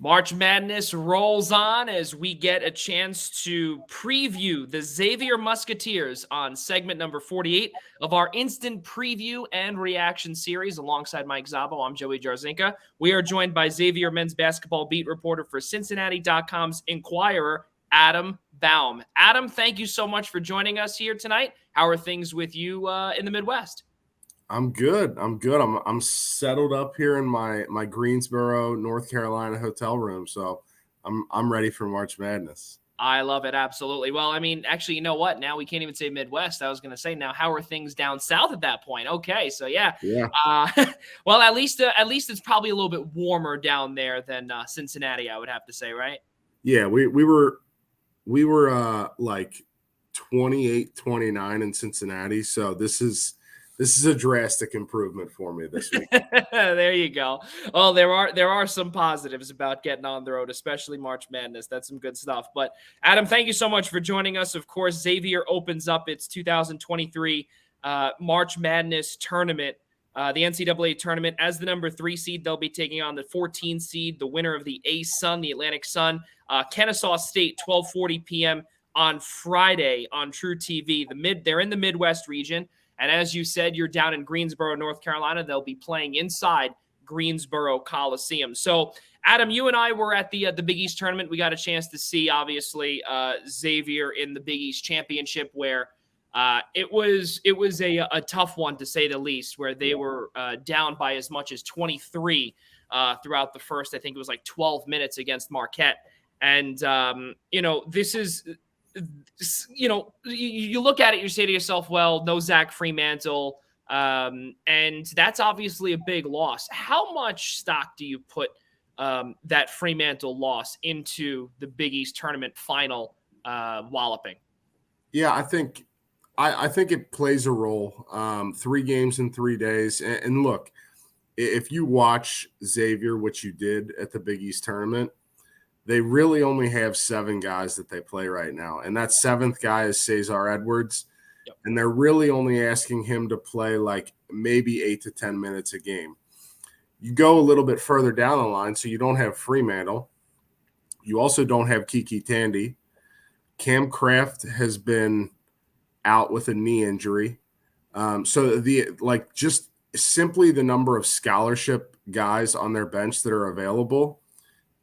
March Madness rolls on as we get a chance to preview the Xavier Musketeers on segment number 48 of our instant preview and reaction series. Alongside Mike Szabo, I'm Joey Jarzynka. We are joined by Xavier men's basketball beat reporter for Cincinnati.com's Enquirer, Adam Baum. Adam, thank you so much for joining us here tonight. How are things with you in the Midwest? I'm good. I'm settled up here in my Greensboro, North Carolina hotel room, so I'm ready for March Madness. I love it, absolutely. Well, I mean, actually, you know what? Now we can't even say Midwest. I was going to say, now how are things down south at that point? Okay, so yeah. Well, at least it's probably a little bit warmer down there than Cincinnati, I would have to say, right? Yeah, we were like 28, 29 in Cincinnati, so this is a drastic improvement for me this week. There you go. Well, there are some positives about getting on the road, especially March Madness. That's some good stuff. But Adam, thank you so much for joining us. Of course, Xavier opens up its 2023 March Madness tournament, the NCAA tournament. As the number 3 seed, they'll be taking on the 14 seed, the winner of the A-Sun, the Atlantic Sun, Kennesaw State, 12:40 p.m. on Friday on True TV. They're in the Midwest region. And as you said, you're down in Greensboro, North Carolina. They'll be playing inside Greensboro Coliseum. So, Adam, you and I were at the Big East tournament. We got a chance to see, obviously, Xavier in the Big East championship, where it was a tough one, to say the least, where they were down by as much as 23 throughout the first. I think it was like 12 minutes against Marquette. And, this is – you look at it, you say to yourself, well, no Zach Fremantle, and that's obviously a big loss. How much stock do you put that Fremantle loss into the Big East tournament final walloping? Yeah, I think it plays a role. 3 games in 3 days, and look, if you watch Xavier, which you did at the Big East tournament, they really only have 7 guys that they play right now. And that 7th guy is Cesar Edwards. Yep. And they're really only asking him to play like maybe 8 to 10 minutes a game. You go a little bit further down the line, so you don't have Fremantle. You also don't have Kiki Tandy. Cam Kraft has been out with a knee injury. So just simply the number of scholarship guys on their bench that are available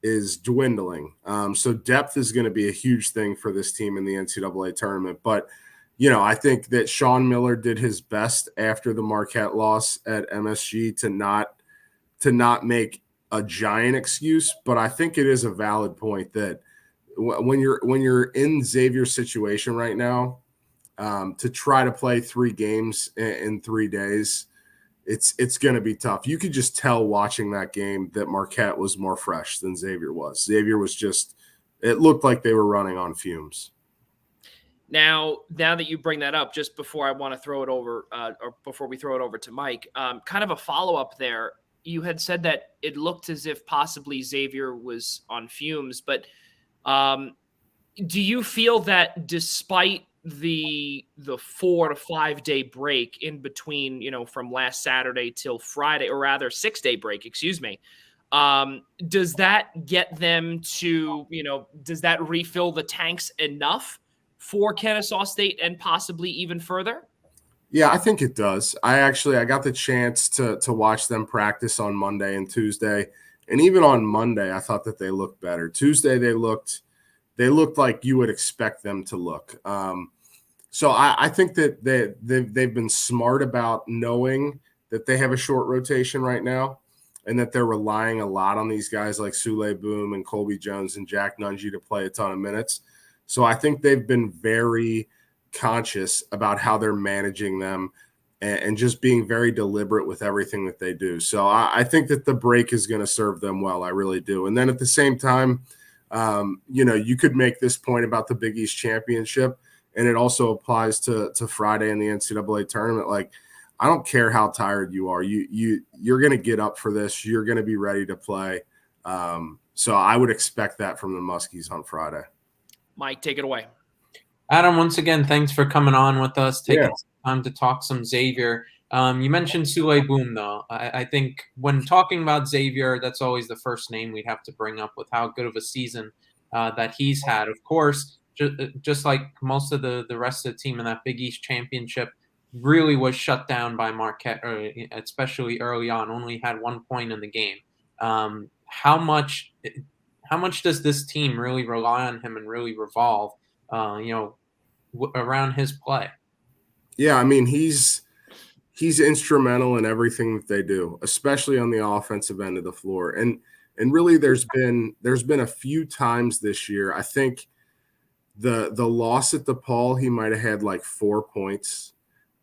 is dwindling. So depth is going to be a huge thing for this team in the NCAA tournament. But, I think that Sean Miller did his best after the Marquette loss at MSG to not make a giant excuse. But I think it is a valid point that when you're in Xavier's situation right now, to try to play 3 games in 3 days, it's going to be tough. You could just tell watching that game that Marquette was more fresh than Xavier was. Xavier was it looked like they were running on fumes. Now that you bring that up, just before I want to throw it over, or before we throw it over to Mike, kind of a follow-up there. You had said that it looked as if possibly Xavier was on fumes, but do you feel that despite the 4 to 5 day break in between, from last Saturday till Friday, or rather 6-day break, excuse me, does that get them to, does that refill the tanks enough for Kennesaw State and possibly even further? Yeah, I think it does. I got the chance to watch them practice on Monday and Tuesday, and even on Monday I thought that they looked better. Tuesday they looked like you would expect them to look. So I think that they've been smart about knowing that they have a short rotation right now, and that they're relying a lot on these guys like Sule Boom and Colby Jones and Jack Nungy to play a ton of minutes. So I think they've been very conscious about how they're managing them and just being very deliberate with everything that they do. So I think that the break is going to serve them well. I really do. And then at the same time, you could make this point about the Big East championship, and it also applies to Friday in the NCAA tournament. Like, I don't care how tired you are. You're going to get up for this. You're going to be ready to play. So I would expect that from the Muskies on Friday. Mike, take it away. Adam, once again, thanks for coming on with us, taking some time to talk some Xavier. You mentioned Sule Boom, though. I think when talking about Xavier, that's always the first name we'd have to bring up with how good of a season that he's had. Of course, just like most of the rest of the team in that Big East championship, really was shut down by Marquette, especially early on. Only had 1 point in the game. How much does this team really rely on him and really revolve, around his play? Yeah, I mean, he's instrumental in everything that they do, especially on the offensive end of the floor. And really there's been a few times this year. I think the loss at DePaul, he might have had like 4 points.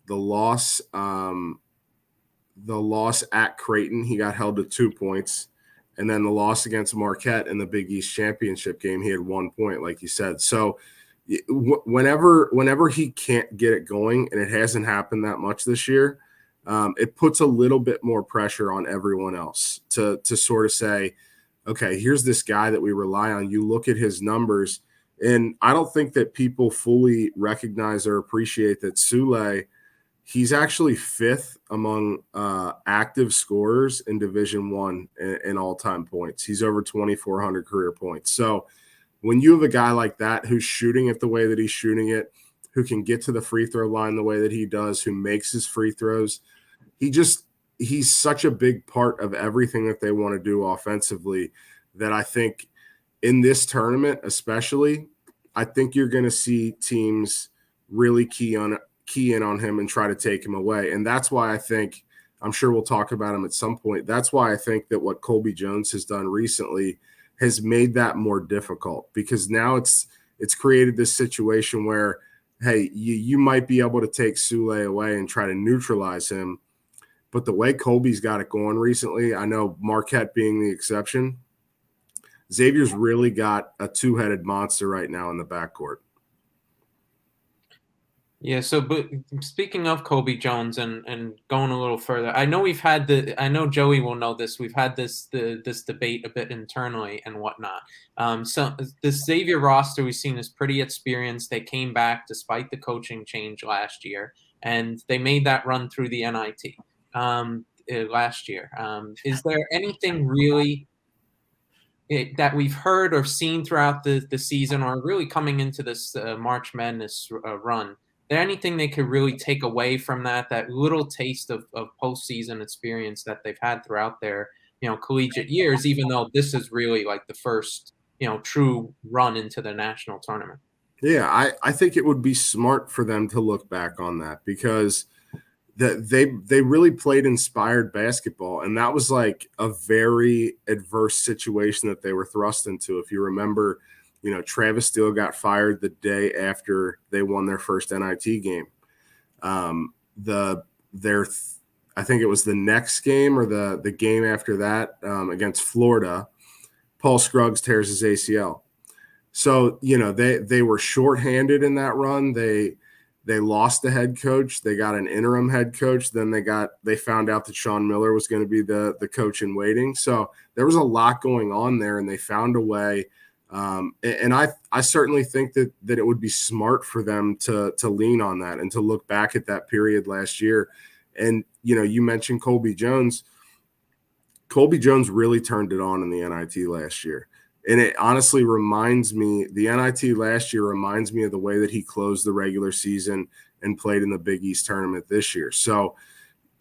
The loss at Creighton, he got held to 2 points. And then the loss against Marquette in the Big East championship game, he had 1 point, like you said. So whenever he can't get it going, and it hasn't happened that much this year, it puts a little bit more pressure on everyone else to sort of say, okay, here's this guy that we rely on. You look at his numbers, and I don't think that people fully recognize or appreciate that Sule, he's actually 5th among active scorers in Division I in all-time points. He's over 2,400 career points. So when you have a guy like that who's shooting it the way that he's shooting it, who can get to the free throw line the way that he does, who makes his free throws, he's such a big part of everything that they want to do offensively that I think in this tournament especially, I think you're going to see teams really key in on him and try to take him away. And that's why I think, I'm sure we'll talk about him at some point, that's why I think that what Colby Jones has done recently has made that more difficult, because now it's created this situation where, hey, you might be able to take Sule away and try to neutralize him. But the way Colby's got it going recently, I know Marquette being the exception, Xavier's really got a two-headed monster right now in the backcourt. Yeah, but speaking of Colby Jones and going a little further, I know I know Joey will know this. We've had this debate a bit internally and whatnot. So this Xavier roster we've seen is pretty experienced. They came back despite the coaching change last year, and they made that run through the NIT last year. Is there anything really that we've heard or seen throughout the season, or really coming into this March Madness run? There anything they could really take away from that little taste of postseason experience that they've had throughout their collegiate years, even though this is really like the first true run into the national tournament? Yeah, I think it would be smart for them to look back on that, because they really played inspired basketball, and that was like a very adverse situation that they were thrust into. If you remember, Travis Steele got fired the day after they won their first NIT game. I think it was the next game or the game after that against Florida, Paul Scruggs tears his ACL. So, they were shorthanded in that run. They lost the head coach. They got an interim head coach. Then they found out that Sean Miller was going to be the coach in waiting. So there was a lot going on there, and they found a way. And I certainly think that it would be smart for them to lean on that and to look back at that period last year. And, you mentioned Colby Jones. Colby Jones really turned it on in the NIT last year. And it honestly the NIT last year reminds me of the way that he closed the regular season and played in the Big East tournament this year. So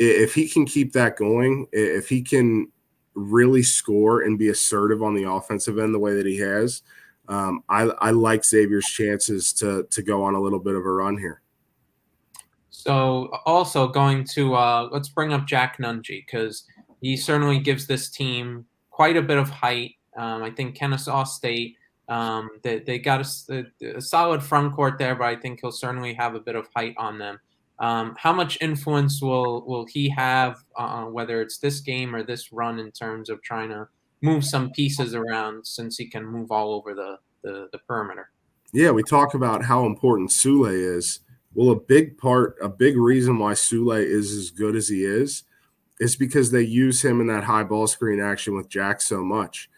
if he can keep that going, if he can really score and be assertive on the offensive end the way that he has, I like Xavier's chances to go on a little bit of a run here. So also going to let's bring up Jack Nungy, because he certainly gives this team quite a bit of height. I think Kennesaw State, they got a solid front court there, but I think he'll certainly have a bit of height on them. How much influence will he have, whether it's this game or this run, in terms of trying to move some pieces around, since he can move all over the perimeter? Yeah, we talk about how important Sule is. Well, a big reason why Sule is as good as he is because they use him in that high ball screen action with Jack so much.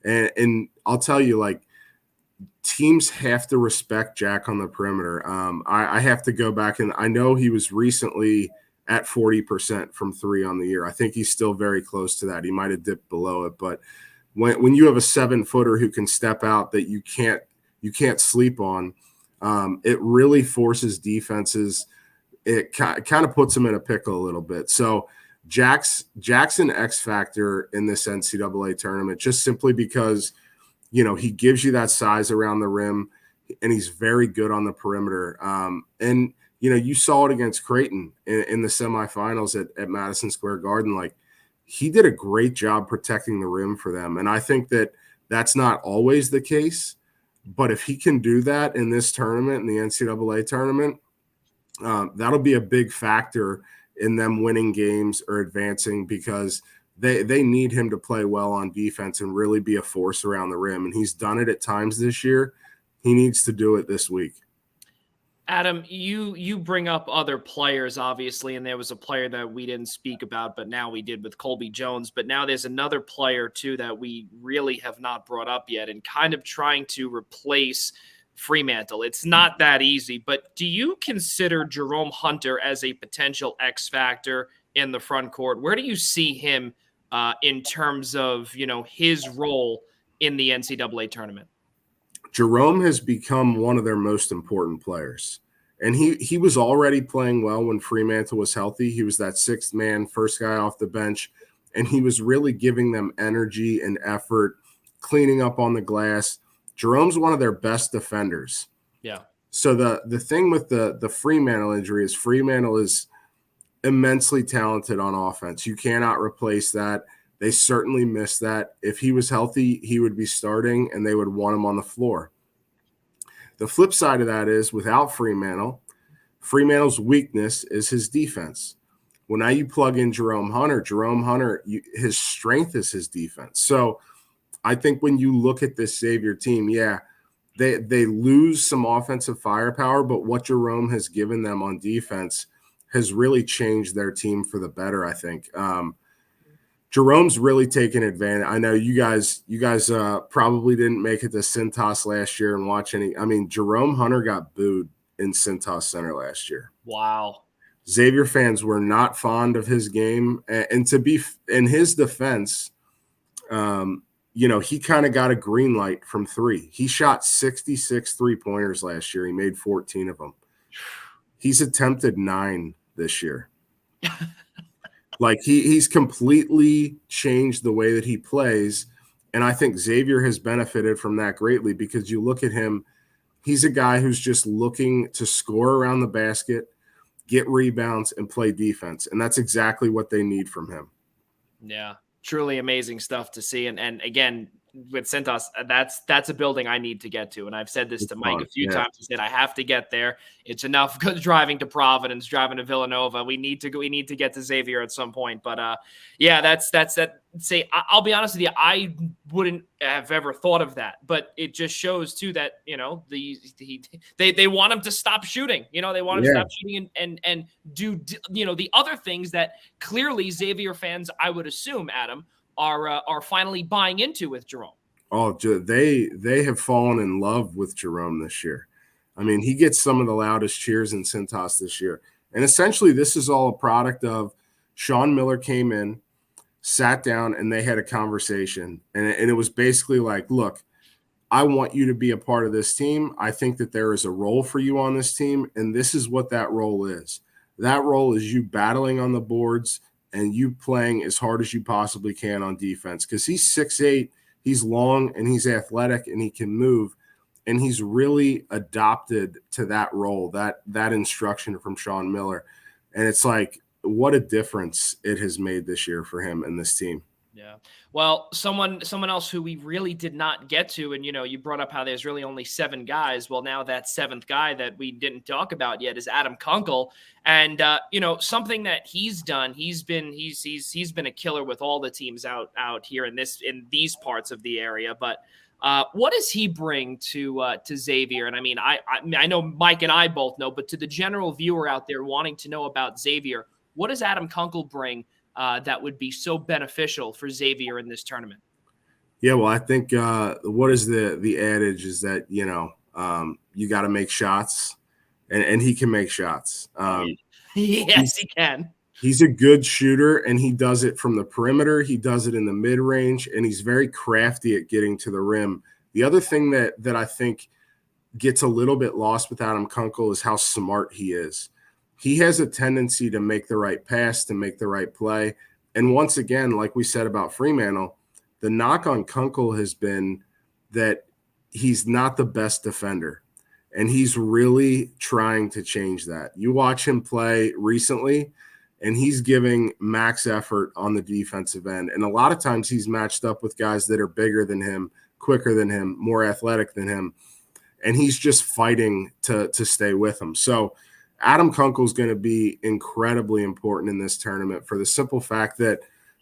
And I'll tell you, like, teams have to respect Jack on the perimeter. I have to go back, and I know he was recently at 40% from three on the year. I think he's still very close to that. He might have dipped below it, but when you have a 7-footer who can step out that you can't sleep on, it really forces defenses. It kind of puts them in a pickle a little bit. So Jackson X factor in this NCAA tournament, just simply because, he gives you that size around the rim and he's very good on the perimeter. And you saw it against Creighton in the semifinals at Madison Square Garden. Like, he did a great job protecting the rim for them. And I think that that's not always the case, but if he can do that in this tournament, in the NCAA tournament, that'll be a big factor in them winning games or advancing, because they need him to play well on defense and really be a force around the rim. And he's done it at times this year. He needs to do it this week. Adam, you bring up other players, obviously, and there was a player that we didn't speak about, but now we did with Colby Jones. But now there's another player, too, that we really have not brought up yet, and kind of trying to replace Fremantle. It's not that easy, but do you consider Jerome Hunter as a potential X factor in the front court? Where do you see him in terms of, his role in the NCAA tournament? Jerome has become one of their most important players. And he was already playing well when Fremantle was healthy. He was that sixth man, first guy off the bench, and he was really giving them energy and effort, cleaning up on the glass. Jerome's one of their best defenders. Yeah. So the thing with the Fremantle injury is Fremantle is immensely talented on offense. You cannot replace that. They certainly missed that. If he was healthy, he would be starting and they would want him on the floor. The flip side of that is without Fremantle's weakness is his defense. Well, now you plug in Jerome Hunter, his strength is his defense. So I think when you look at this Xavier team, they lose some offensive firepower, but what Jerome has given them on defense has really changed their team for the better, I think. Jerome's really taken advantage. I know you guys probably didn't make it to Cintas last year and watch any. I mean, Jerome Hunter got booed in Cintas Center last year. Wow. Xavier fans were not fond of his game. And to be in his defense, he kind of got a green light from three. He shot 66 3-pointers last year. He made 14 of them. He's attempted 9 this year. Like he's completely changed the way that he plays. And I think Xavier has benefited from that greatly, because you look at him, he's a guy who's just looking to score around the basket, get rebounds, and play defense. And that's exactly what they need from him. Yeah, truly amazing stuff to see. And again, with Cintas, that's a building I need to get to. And I've said this to Mike a few times. He said, I have to get there. It's enough driving to Providence, driving to Villanova. We need to get to Xavier at some point. But that's that. Say, I'll be honest with you, I wouldn't have ever thought of that. But it just shows too that, they want him to stop shooting. They want him to stop shooting and do, the other things that clearly Xavier fans, I would assume, Adam, are finally buying into with Jerome. Oh, they have fallen in love with Jerome this year. I mean, he gets some of the loudest cheers in Cintas this year. And essentially, this is all a product of Sean Miller came in, sat down, and they had a conversation. And it was basically like, look, I want you to be a part of this team. I think that there is a role for you on this team, and this is what that role is. That role is you battling on the boards and you playing as hard as you possibly can on defense, because he's 6'8", he's long, and he's athletic, and he can move, and he's really adopted to that role, that instruction from Sean Miller. And it's like, what a difference it has made this year for him and this team. Yeah. Well, someone else who we really did not get to, and, you brought up how there's really only 7 guys. Well, now that 7th guy that we didn't talk about yet is Adam Kunkel. And, something that he's done, he's been a killer with all the teams out here in these parts of the area. But what does he bring to Xavier? And I mean, I know Mike and I both know, but to the general viewer out there wanting to know about Xavier, what does Adam Kunkel bring that would be so beneficial for Xavier in this tournament? Yeah, well, I think what is the adage is that, you got to make shots, and he can make shots. Yes, he can. He's a good shooter, and he does it from the perimeter. He does it in the mid-range, and he's very crafty at getting to the rim. The other thing that I think gets a little bit lost with Adam Kunkel is how smart he is. He has a tendency to make the right pass, to make the right play. And once again, like we said about Fremantle, the knock on Kunkel has been that he's not the best defender. And he's really trying to change that. You watch him play recently, and he's giving max effort on the defensive end. And a lot of times he's matched up with guys that are bigger than him, quicker than him, more athletic than him. And he's just fighting to stay with him. So Adam Kunkel is going to be incredibly important in this tournament for the simple fact that,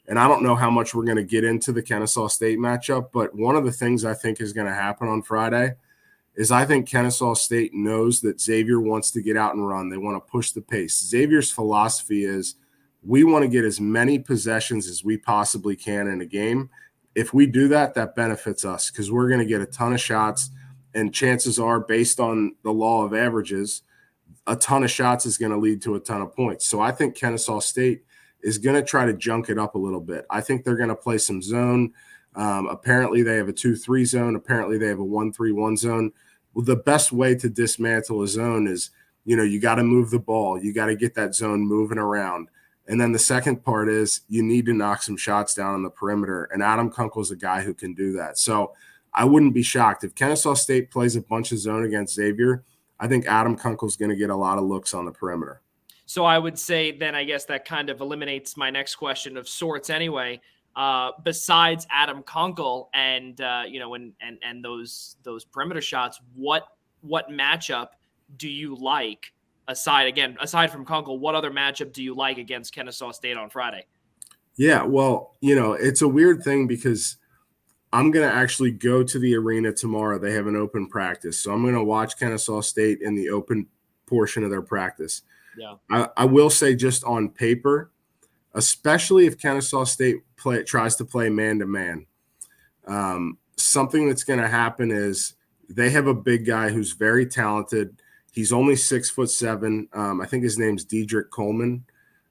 and I don't know how much we're going to get into the Kennesaw State matchup, but one of the things I think is going to happen on Friday is I think Kennesaw State knows that Xavier wants to get out and run. They want to push the pace. Xavier's philosophy is we want to get as many possessions as we possibly can in a game. If we do that, that benefits us because we're going to get a ton of shots, and chances are, based on the law of averages, a ton of shots is going to lead to a ton of points. So I think Kennesaw State is going to try to junk it up a little bit. I think they're going to play some zone. Apparently they have a 2-3 zone. Apparently they have a 1-3-1 zone. Well, the best way to dismantle a zone is, you got to move the ball. You got to get that zone moving around. And then the second part is you need to knock some shots down on the perimeter. And Adam Kunkel is a guy who can do that. So I wouldn't be shocked if Kennesaw State plays a bunch of zone against Xavier. I think Adam Kunkel is going to get a lot of looks on the perimeter. So I would say then I guess that kind of eliminates my next question of sorts anyway. Besides Adam Kunkel and and those perimeter shots, what matchup do you like aside from Kunkel? What other matchup do you like against Kennesaw State on Friday? Yeah, well, it's a weird thing because I'm going to actually go to the arena tomorrow. They have an open practice, so I'm going to watch Kennesaw State in the open portion of their practice. Yeah, I will say just on paper, especially if Kennesaw State tries to play man-to-man, something that's going to happen is they have a big guy who's very talented. He's only 6'7". I think his name's Dedrick Coleman.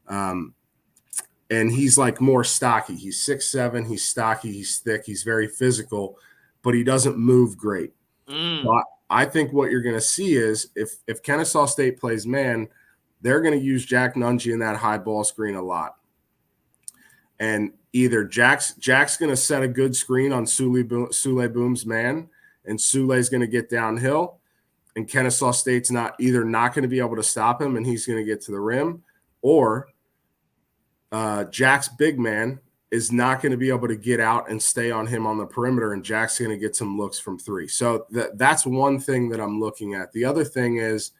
And he's like more stocky. He's 6'7". He's stocky. He's thick. He's very physical, but he doesn't move great. So I think what you're going to see is if Kennesaw State plays man, they're going to use Jack Nungy in that high ball screen a lot. And either Jack's going to set a good screen on Sule Boom's man, and Sule's going to get downhill, and Kennesaw State's not going to be able to stop him, and he's going to get to the rim, or Jack's big man is not going to be able to get out and stay on him on the perimeter, and Jack's going to get some looks from three. So that's one thing that I'm looking at. The other thing is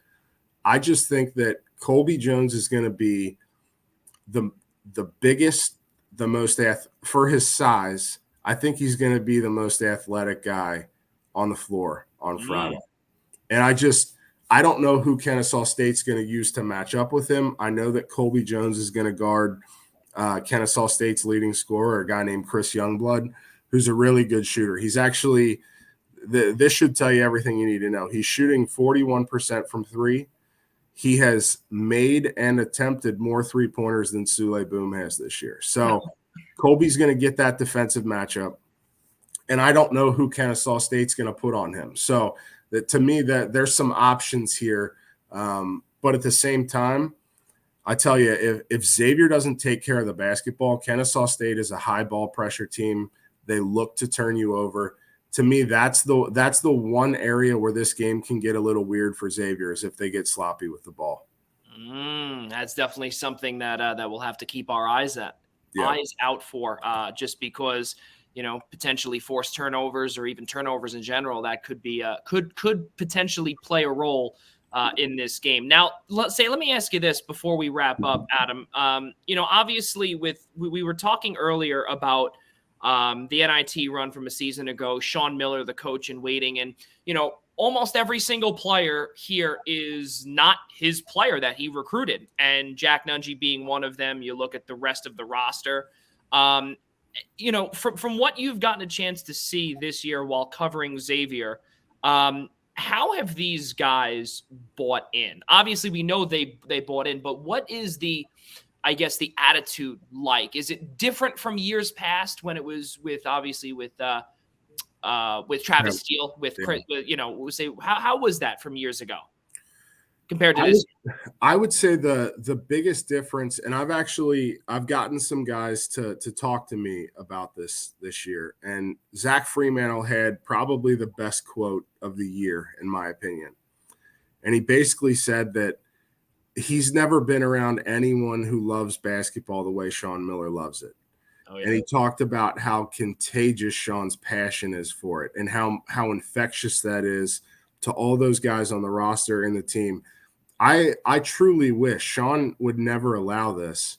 I just think that Colby Jones is going to be the biggest, the most for his size. I think he's going to be the most athletic guy on the floor on Friday. And I don't know who Kennesaw State's going to use to match up with him. I know that Colby Jones is going to guard Kennesaw State's leading scorer, a guy named Chris Youngblood, who's a really good shooter. He's actually this should tell you everything you need to know. He's shooting 41% from three. He has made and attempted more three-pointers than Sule Boom has this year. So Colby's going to get that defensive matchup. And I don't know who Kennesaw State's going to put on him. So to me, that there's some options here. But at the same time, I tell you, if Xavier doesn't take care of the basketball, Kennesaw State is a high ball pressure team. They look to turn you over. To me, that's the one area where this game can get a little weird for Xavier is if they get sloppy with the ball. That's definitely something that we'll have to keep our eyes out for, just because potentially forced turnovers or even turnovers in general that could be could potentially play a role in this game. Now, let me ask you this before we wrap up, Adam. Obviously, we were talking earlier about the NIT run from a season ago, Sean Miller, the coach in waiting. And, almost every single player here is not his player that he recruited. And Jack Nungy being one of them. You look at the rest of the roster. From what you've gotten a chance to see this year while covering Xavier, how have these guys bought in? Obviously, we know they bought in, but what is the attitude like? Is it different from years past when it was with Travis Steele, with Chris, we'll say, how was that from years ago compared to this? I would say the biggest difference, and I've gotten some guys to talk to me about this year, and Zach Fremantle had probably the best quote of the year, in my opinion. And he basically said that he's never been around anyone who loves basketball the way Sean Miller loves it. Oh, yeah. And he talked about how contagious Sean's passion is for it and how infectious that is to all those guys on the roster and the team. I truly wish Sean would never allow this,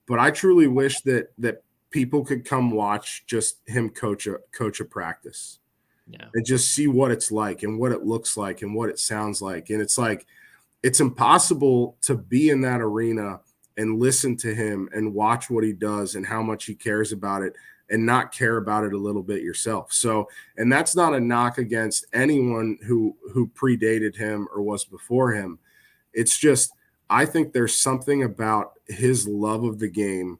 but I truly wish that people could come watch just him coach a practice, and just see what it's like and what it looks like and what it sounds like. And it's like, it's impossible to be in that arena and listen to him and watch what he does and how much he cares about it and not care about it a little bit yourself. So, and that's not a knock against anyone who predated him or was before him. It's just, I think there's something about his love of the game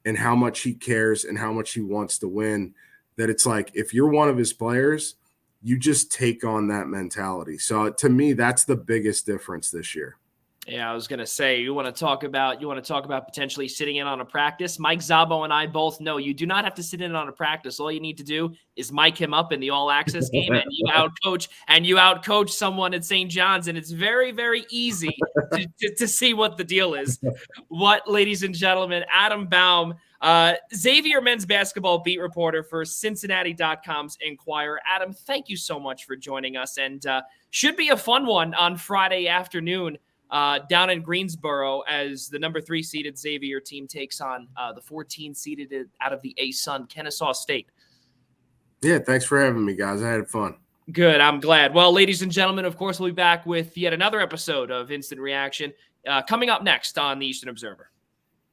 and how much he cares and how much he wants to win that it's like, if you're one of his players, you just take on that mentality. So to me, that's the biggest difference this year. Yeah, I was going to say, you want to talk about potentially sitting in on a practice. Mike Szabo and I both know you do not have to sit in on a practice. All you need to do is mic him up in the all access game and you outcoach someone at St. John's. And it's very, very easy to see what the deal is. What, ladies and gentlemen, Adam Baum, Xavier men's basketball beat reporter for Cincinnati.com's Enquirer. Adam, thank you so much for joining us, and should be a fun one on Friday afternoon down in Greensboro as the number 3 seeded Xavier team takes on the 14 seeded out of the A-Sun, Kennesaw State. Yeah, thanks for having me, guys. I had fun. Good, I'm glad. Well, ladies and gentlemen, of course, we'll be back with yet another episode of Instant Reaction coming up next on the Eastern Observer.